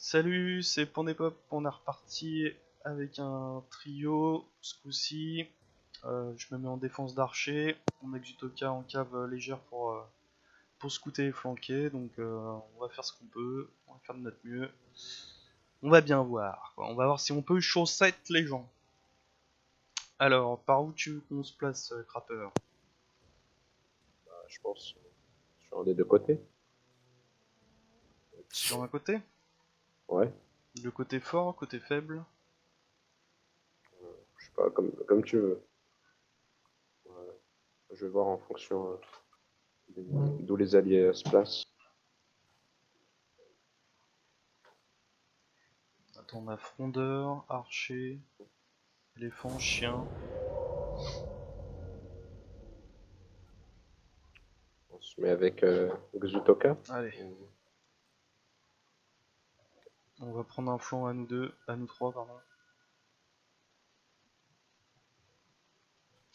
Salut, c'est Pandépop, on est reparti avec un trio, ce coup-ci. Je me mets en défense d'archer, on a Xutoka en cave légère pour scouter et flanquer, donc on va faire ce qu'on peut, on va faire de notre mieux. On va bien voir, quoi. On va voir si on peut chaussette les gens. Alors, par où tu veux qu'on se place, Crapper? Je pense sur un des deux côtés. Sur un côté? Ouais, Le côté fort, côté faible? je sais pas, comme tu veux. Ouais, je vais voir en fonction d'où les alliés se placent. Attends, on a frondeur, archer, éléphant, chien. On se met avec Xutoka. Allez. On va prendre un flanc à nous trois, pardon.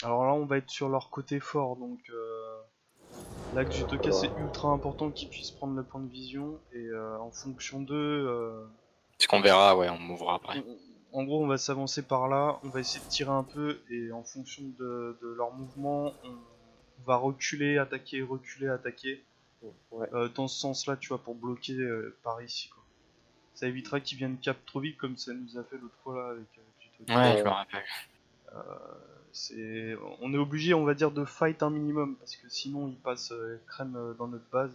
Alors là, on va être sur leur côté fort, donc là, Xutoka, c'est ultra important qu'ils puissent prendre le point de vision, et en fonction d'eux, Ce qu'on verra, ouais, on mouvra après. en gros, on va s'avancer par là, on va essayer de tirer un peu, et en fonction de leur mouvement, on va reculer, attaquer, Ouais, dans ce sens-là, tu vois, pour bloquer par ici, quoi. Ça évitera qu'ils viennent cap trop vite, comme ça nous a fait l'autre fois là avec Xutoka. Ouais, je me rappelle. On est obligé, on va dire, de fight un minimum parce que sinon ils passent crème dans notre base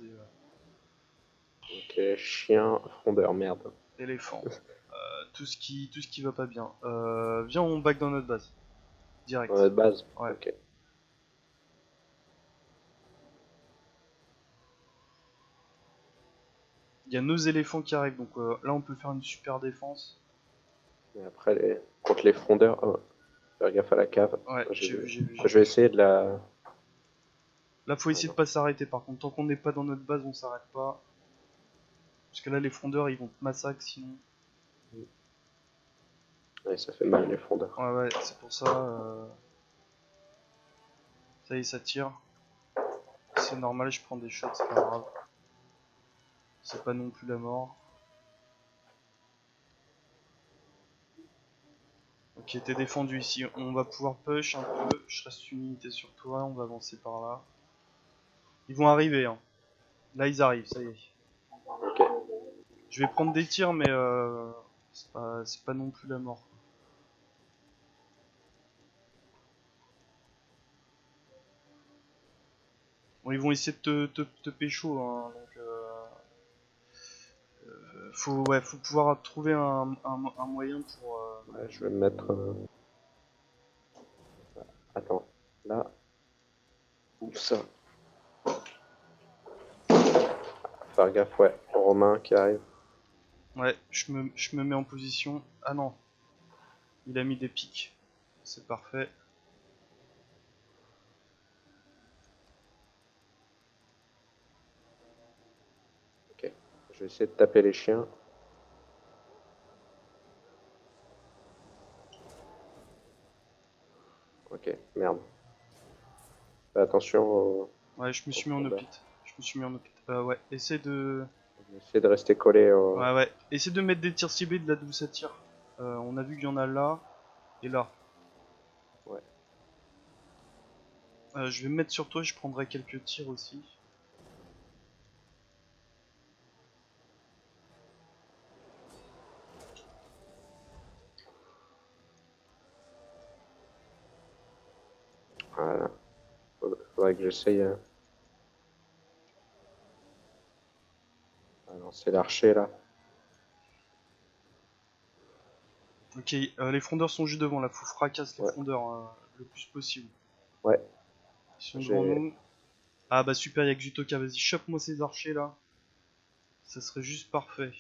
ok, chien, frondeur, merde. et éléphant. Tout ce qui va pas bien. Viens, on back dans notre base. Dans Direct. notre base. Ouais. Ok. Il y a nos éléphants qui arrivent, donc là on peut faire une super défense. Et après, contre les frondeurs, faire gaffe à la cave. Ouais, j'ai vu, j'ai vu, j'ai Je vais vu. essayer de la. Là faut Ah essayer de non. pas s'arrêter par contre. Tant qu'on n'est pas dans notre base, on s'arrête pas. Parce que là les frondeurs ils vont te massacrer sinon. Ouais, ça fait mal les frondeurs. Ouais, ouais, c'est pour ça. Ça y est, ça tire. C'est normal, je prends des shots, c'est pas grave. C'est pas non plus la mort. Ok, t'es défendu ici. On va pouvoir push un peu. Je reste une unité sur toi. On va avancer par là. Ils vont arriver. Hein. Là, ils arrivent. Ça y est. Ok. Je vais prendre des tirs, mais c'est pas non plus la mort. Bon, ils vont essayer de te pécho. Hein, donc, faut pouvoir trouver un moyen pour. Ouais, je vais me mettre. Attends. Là. Où ça? Faire gaffe, ouais. Romain qui arrive. Ouais, je me mets en position. Ah non, il a mis des pics. C'est parfait. Ok. Je vais essayer de taper les chiens. Ok, merde. Fais attention Ouais, je me au suis mis en frondeur. opite. Je me suis mis en opite. Ouais, essaie de. Je vais essayer de rester collé au. Ouais, ouais. Essaie de mettre des tirs ciblés de là d'où ça tire. On a vu qu'il y en a là et là. Ouais. Je vais me mettre sur toi, je prendrai quelques tirs aussi. Voilà. Faudrait que j'essaye. Ah non, c'est l'archer là. Ok, les frondeurs sont juste devant là, faut fracasse les Ouais. frondeurs le plus possible. Ouais. Ils sont devant J'ai. nous. Ah bah super, y'a Xutoka, vas-y, chope-moi ces archers là. Ça serait juste parfait.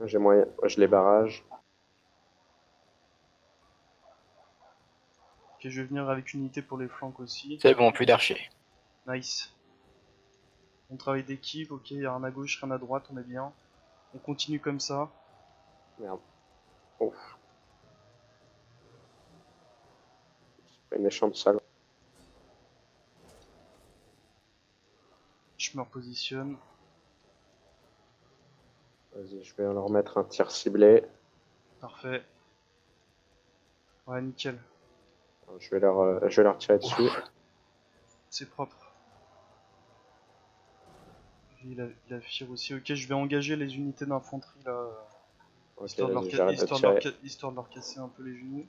J'ai moyen. Je les barrage. Ok, je vais venir avec une unité pour les flancs aussi. C'est bon, plus d'archers. Nice. On travaille d'équipe, ok, y'a rien à gauche, rien à droite, on est bien. On continue comme ça. Merde. Ouf. C'est pas une méchante salle. Je me repositionne. Vas-y, je vais leur mettre un tir ciblé. Parfait. Ouais, nickel. Je vais leur tirer dessus. C'est propre. Il a fire aussi. Ok, je vais engager les unités d'infanterie là. Ok, Histoire de, vas-y, j'arrête de tirer. histoire de leur casser un peu les genoux.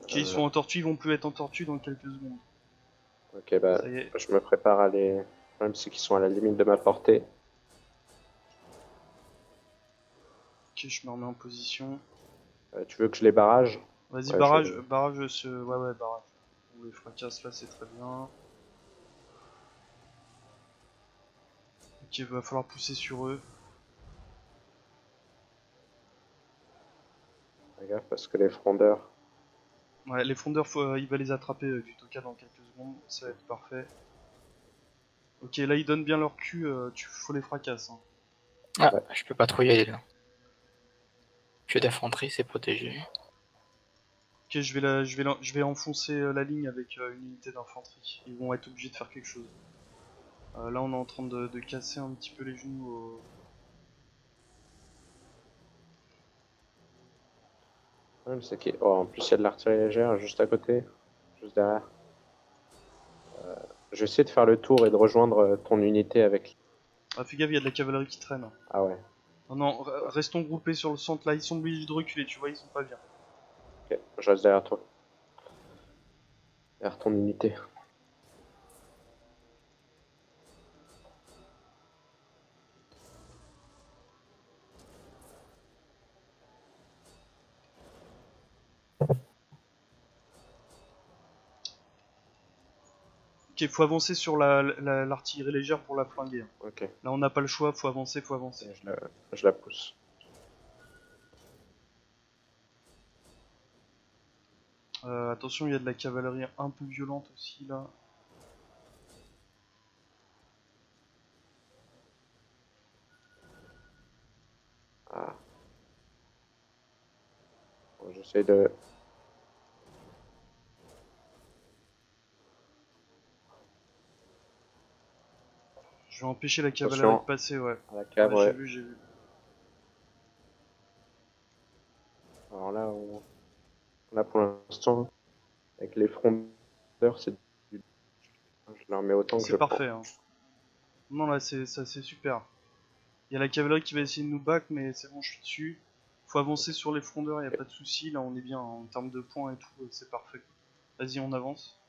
Ok, ils sont en tortue, ils vont plus être en tortue dans quelques secondes. Ok, bah, Ça y est. je me prépare à les... Le problème, c'est qu'ils sont à la limite de ma portée. Ok, je me remets en position. Tu veux que je les barrage? Vas-y, Ouais, barrage, barrage, ouais, barrage. On les fracasse là, c'est très bien. Ok, va falloir pousser sur eux. Fais gaffe parce que les frondeurs... Ouais, les fondeurs, il va les attraper du Toka dans quelques secondes, ça va être parfait. Ok, là ils donnent bien leur cul, faut les fracasser. Hein. Ah, Ouais. je peux patrouiller là. Que d'infanterie, c'est protégé. Ok, je vais enfoncer la ligne avec une unité d'infanterie. Ils vont être obligés de faire quelque chose. Là on est en train de casser un petit peu les genoux Le problème, c'est qu'il... Oh, en plus, il y a de l'artillerie légère juste à côté. Juste derrière. Je vais essayer de faire le tour et de rejoindre ton unité avec... Ah, fais gaffe, il y a de la cavalerie qui traîne. Ah ouais. Non, non, restons groupés sur le centre là, ils sont obligés de reculer, tu vois, ils sont pas bien. Ok, je reste derrière toi. Derrière ton unité. Ok, faut avancer sur l'artillerie légère pour la flinguer. Hein. Ok, Là on n'a pas le choix, faut avancer, faut avancer. je la pousse. Attention, il y a de la cavalerie un peu violente aussi là. Ah. Bon, j'essaie de... Je vais empêcher la cavalerie de Attention passer, ouais. à la cave, Ouais, j'ai ouais. vu, j'ai vu. Alors là, là pour l'instant, avec les frondeurs, c'est... Je leur mets autant que C'est je peux. parfait. Hein. Non, là, c'est super. Il y a la cavalerie qui va essayer de nous back, mais c'est bon, je suis dessus. Faut avancer sur les frondeurs, y a pas de souci. Là, on est bien hein, en termes de points et tout, c'est parfait. Vas-y, on avance.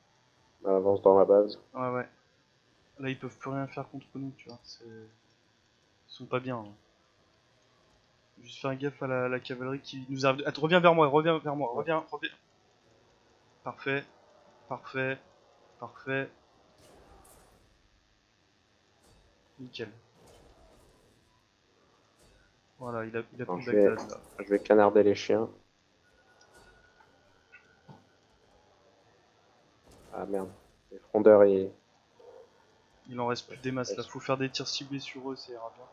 On avance dans la base. Ouais, ouais. Là, ils peuvent plus rien faire contre nous, tu vois. Ils sont pas bien. Hein. Juste faire gaffe à la cavalerie qui nous arrive. Attends, reviens vers moi, Ouais. reviens. Parfait, parfait, parfait. Nickel. Voilà, il a Alors, pris Bagdad là. je vais canarder les chiens. Ah merde. Les frondeurs, Il en reste plus des masses là. Faut faire des tirs ciblés sur eux, ça ira bien.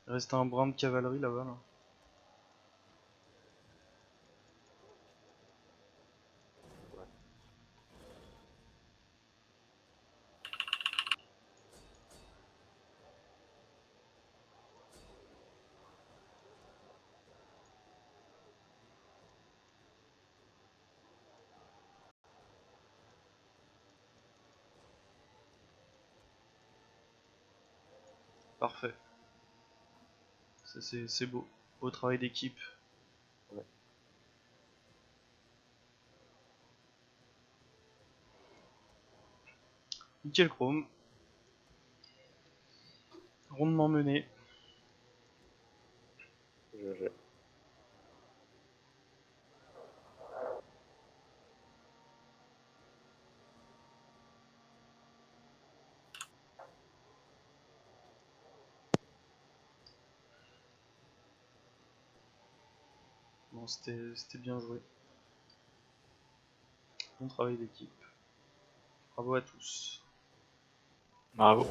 Il reste un brin de cavalerie là-bas là. Parfait. Ça, c'est beau. Beau travail d'équipe. Ouais. Nickel chrome. Rondement mené. Je- Bon, c'était bien joué. Bon travail d'équipe. Bravo à tous. Bravo.